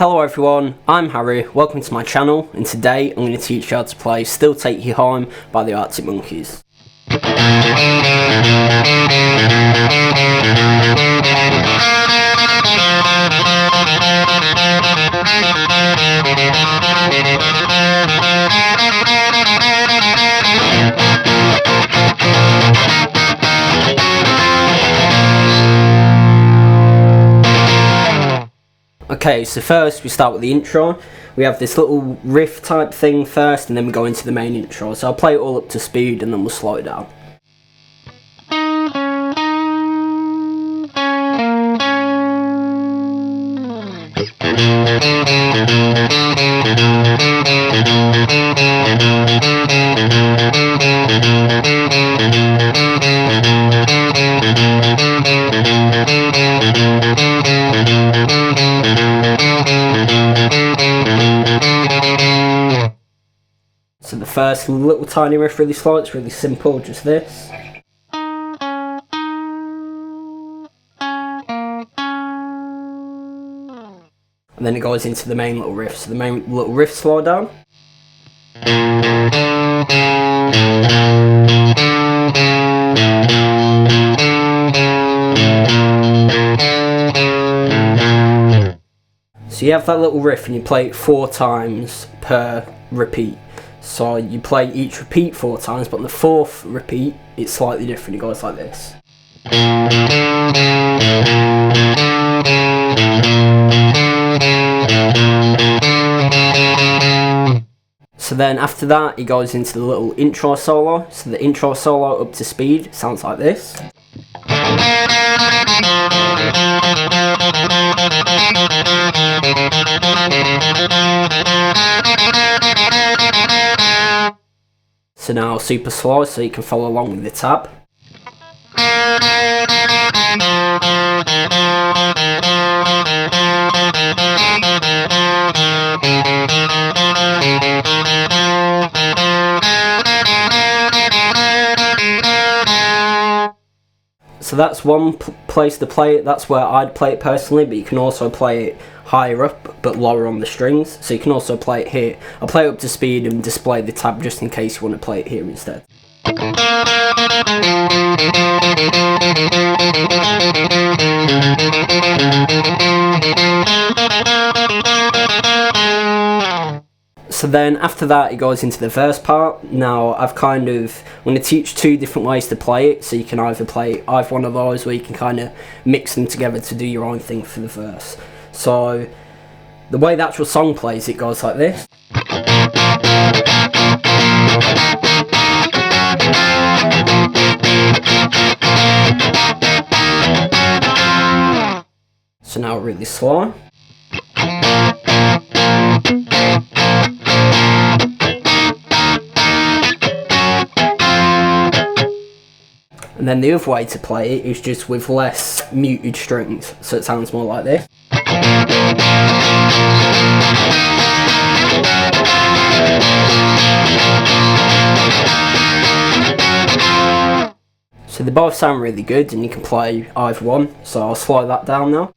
Hello everyone, I'm Harry, welcome to my channel, and today I'm going to teach you how to play Still Take You Home by the Arctic Monkeys. Okay, so first we start with the intro. We have this little riff type thing first, and then we go into the main intro. So I'll play it all up to speed and then we'll slow it down. So the first little tiny riff really slow, it's really simple, just this. And then it goes into the main little riff, so the main little riff slow down. So you have that little riff and you play it 4 times per repeat. So you play each repeat 4 times, but on the 4th repeat, it's slightly different. It goes like this. So then after that, it goes into the little intro solo. So the intro solo up to speed sounds like this. So now super slow so you can follow along with the tab. So that's one place to play it, that's where I'd play it personally, but you can also play it higher up but lower on the strings, so you can also play it here. I'll play it up to speed and display the tab just in case you want to play it here instead. So then after that it goes into the verse part. Now I'm going to teach 2 different ways to play it, so you can either play either one of those or you can kind of mix them together to do your own thing for the verse. So the way the actual song plays, it goes like this. So now really slow. And then the other way to play it is just with less muted strings, so it sounds more like this. So they both sound really good and you can play either one, so I'll slow that down now.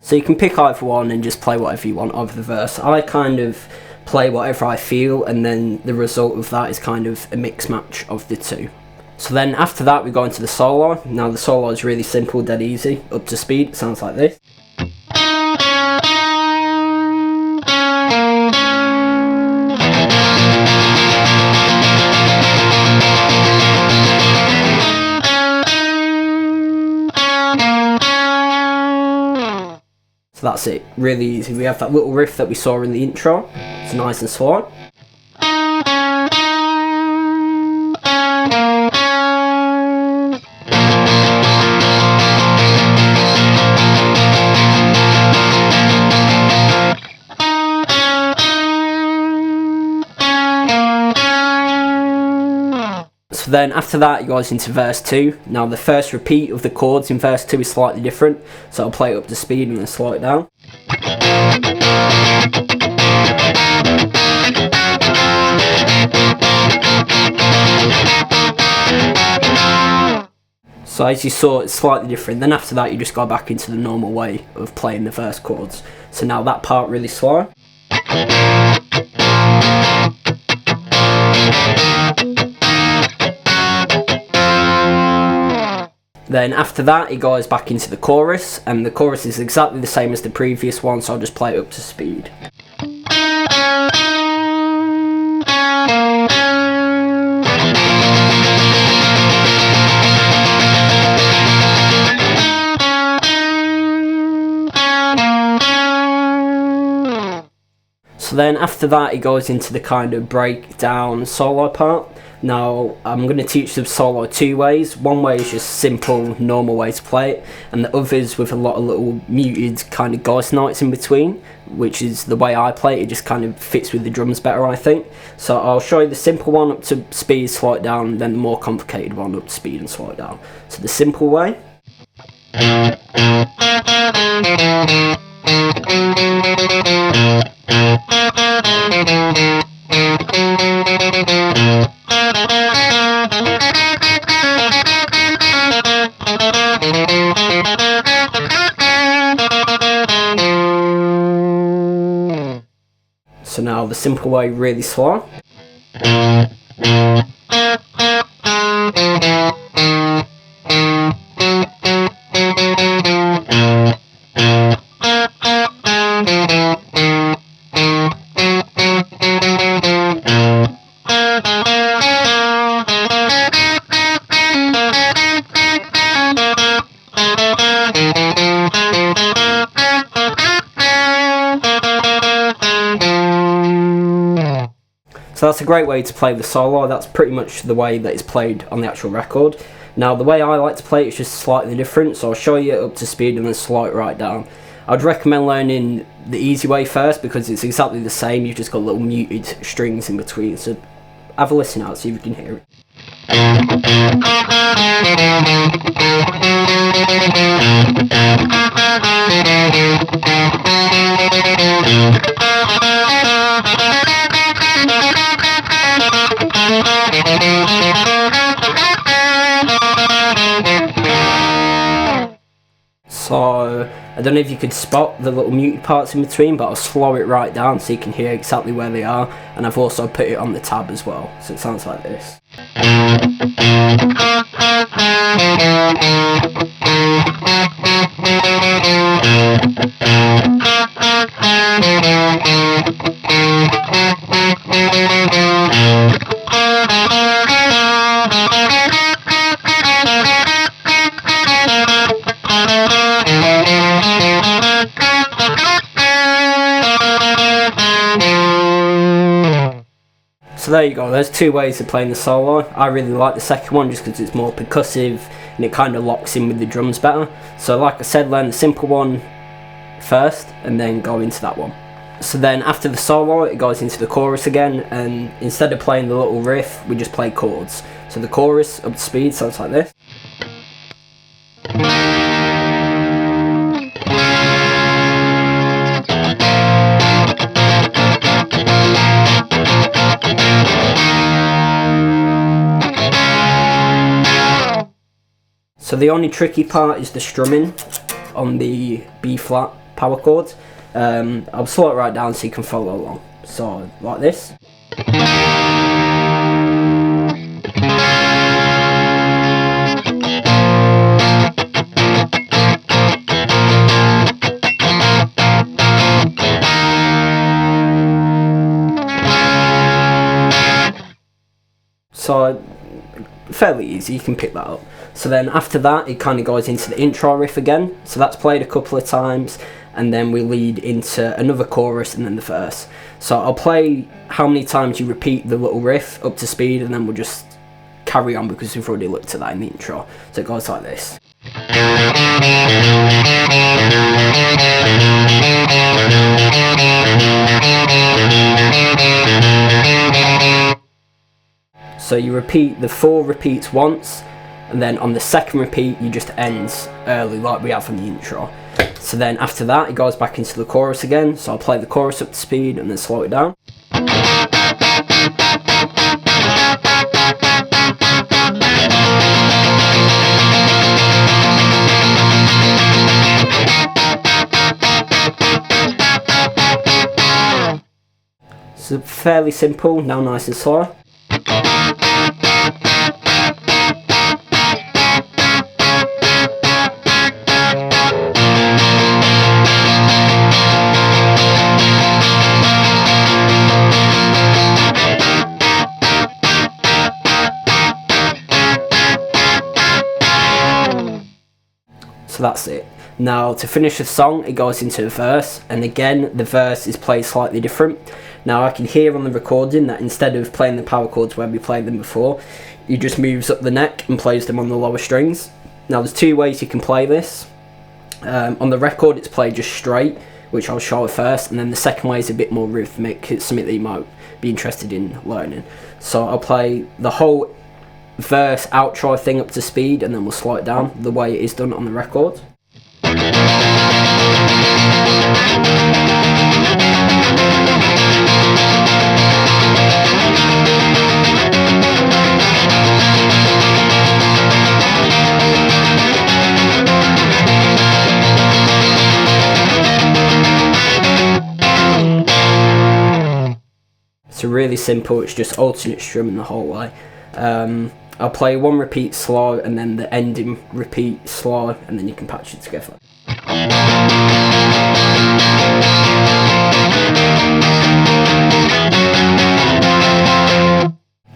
So you can pick either one and just play whatever you want over the verse. I kind of play whatever I feel, and then the result of that is kind of a mix match of the 2. So then after that we go into the solo. Now the solo is really simple, dead easy, up to speed, it sounds like this. So that's it, really easy. We have that little riff that we saw in the intro, it's nice and slow. So then after that it goes into verse 2. Now the first repeat of the chords in verse 2 is slightly different, so I'll play it up to speed and then slow it down. So as you saw, it's slightly different. Then after that, you just go back into the normal way of playing the verse chords. So now that part really slow. Then after that, it goes back into the chorus, and the chorus is exactly the same as the previous one, so I'll just play it up to speed. So then after that, it goes into the kind of breakdown solo part. Now I'm going to teach the solo two ways. One way is just simple, normal way to play it, and the other's with a lot of little muted kind of ghost notes in between, which is the way I play it. It just kind of fits with the drums better, I think. So I'll show you the simple one up to speed, slow it down, and then the more complicated one up to speed and slow it down. So the simple way. So now the simple way, really slow. So that's a great way to play the solo. That's pretty much the way that it's played on the actual record. Now the way I like to play it is just slightly different, so I'll show you it up to speed and then slow it right down. I'd recommend learning the easy way first because it's exactly the same, you've just got little muted strings in between, so have a listen out, see if you can hear it. So, I don't know if you could spot the little muted parts in between, but I'll slow it right down so you can hear exactly where they are, and I've also put it on the tab as well, so it sounds like this. So there you go, there's two ways of playing the solo. I really like the second one just because it's more percussive and it kind of locks in with the drums better. So like I said, learn the simple one first and then go into that one. So then after the solo, it goes into the chorus again, and instead of playing the little riff, we just play chords. So the chorus up to speed sounds like this. So the only tricky part is the strumming on the B flat power chords. I'll slow it right down so you can follow along. So like this. So fairly easy, you can pick that up. So then after that, it kind of goes into the intro riff again. So that's played a couple of times, and then we lead into another chorus and then the verse. So I'll play how many times you repeat the little riff up to speed, and then we'll just carry on because we've already looked at that in the intro. So it goes like this. So you repeat the 4 repeats once, and then on the second repeat you just end early like we have in the intro. So then after that it goes back into the chorus again, so I'll play the chorus up to speed and then slow it down. So fairly simple, now nice and slow. So that's it. Now to finish the song, it goes into a verse, and again the verse is played slightly different. Now I can hear on the recording that instead of playing the power chords where we played them before, he just moves up the neck and plays them on the lower strings. Now there's two ways you can play this. On the record it's played just straight, which I'll show first, and then the second way is a bit more rhythmic. It's something that you might be interested in learning. So I'll play the whole verse outro thing up to speed, and then we'll slow it down the way it is done on the record. So really simple, it's just alternate strumming the whole way. I'll play one repeat slow and then the ending repeat slow, and then you can patch it together.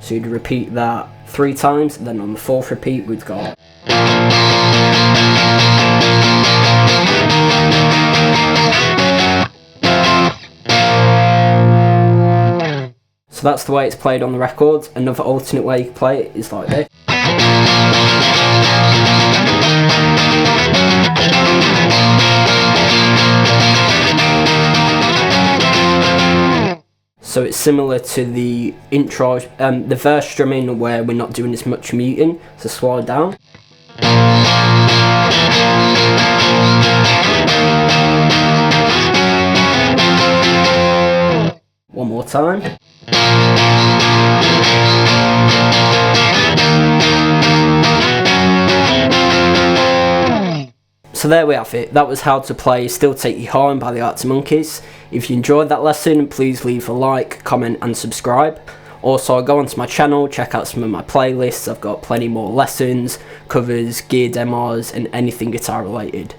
So you'd repeat that 3 times, and then on the 4th repeat we'd go. So that's the way it's played on the record. Another alternate way you can play it is like this. So it's similar to the intro, the verse strumming where we're not doing as much muting, so slow it down. One more time. So there we have it. That was how to play Still Take You Home by the Arctic Monkeys. If you enjoyed that lesson, please leave a like, comment and subscribe. Also, go onto my channel, check out some of my playlists. I've got plenty more lessons, covers, gear demos and anything guitar related.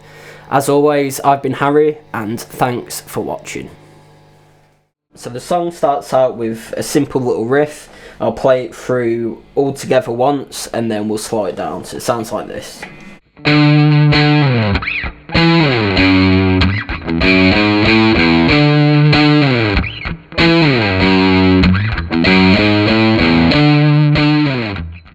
As always, I've been Harry, and thanks for watching. So the song starts out with a simple little riff. I'll play it through all together once and then we'll slow it down. So it sounds like this.